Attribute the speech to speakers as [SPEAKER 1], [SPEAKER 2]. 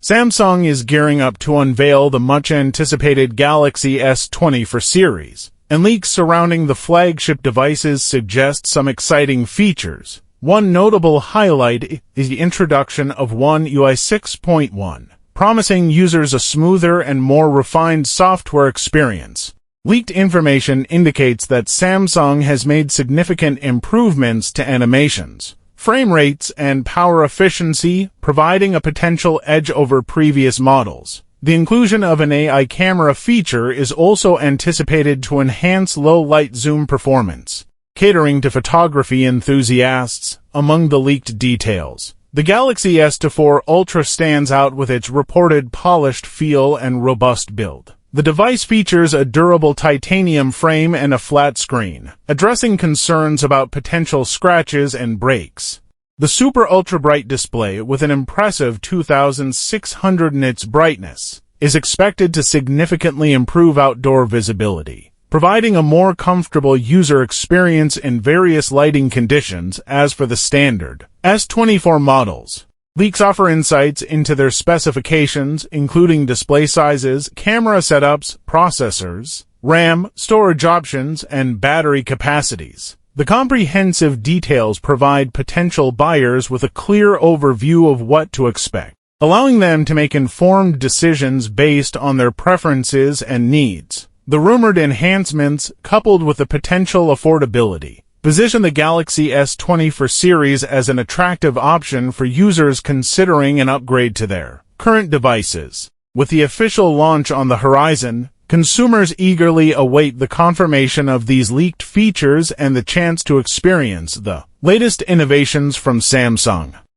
[SPEAKER 1] Samsung is gearing up to unveil the much-anticipated Galaxy S24 series, and leaks surrounding the flagship devices suggest some exciting features. One notable highlight is the introduction of One UI 6.1, promising users a smoother and more refined software experience. Leaked information indicates that Samsung has made significant improvements to animations, frame rates, and power efficiency, providing a potential edge over previous models. The inclusion of an AI camera feature is also anticipated to enhance low-light zoom performance, catering to photography enthusiasts. Among the leaked details, the Galaxy S24 Ultra stands out with its reported polished feel and robust build. The device features a durable titanium frame and a flat screen, addressing concerns about potential scratches and breaks. The super ultra-bright display, with an impressive 2600 nits brightness, is expected to significantly improve outdoor visibility, providing a more comfortable user experience in various lighting conditions. As for the standard S24 models, leaks offer insights into their specifications, including display sizes, camera setups, processors, RAM, storage options, and battery capacities. The comprehensive details provide potential buyers with a clear overview of what to expect, allowing them to make informed decisions based on their preferences and needs. The rumored enhancements, coupled with the potential affordability, position the Galaxy S24 series as an attractive option for users considering an upgrade to their current devices. With the official launch on the horizon, consumers eagerly await the confirmation of these leaked features and the chance to experience the latest innovations from Samsung.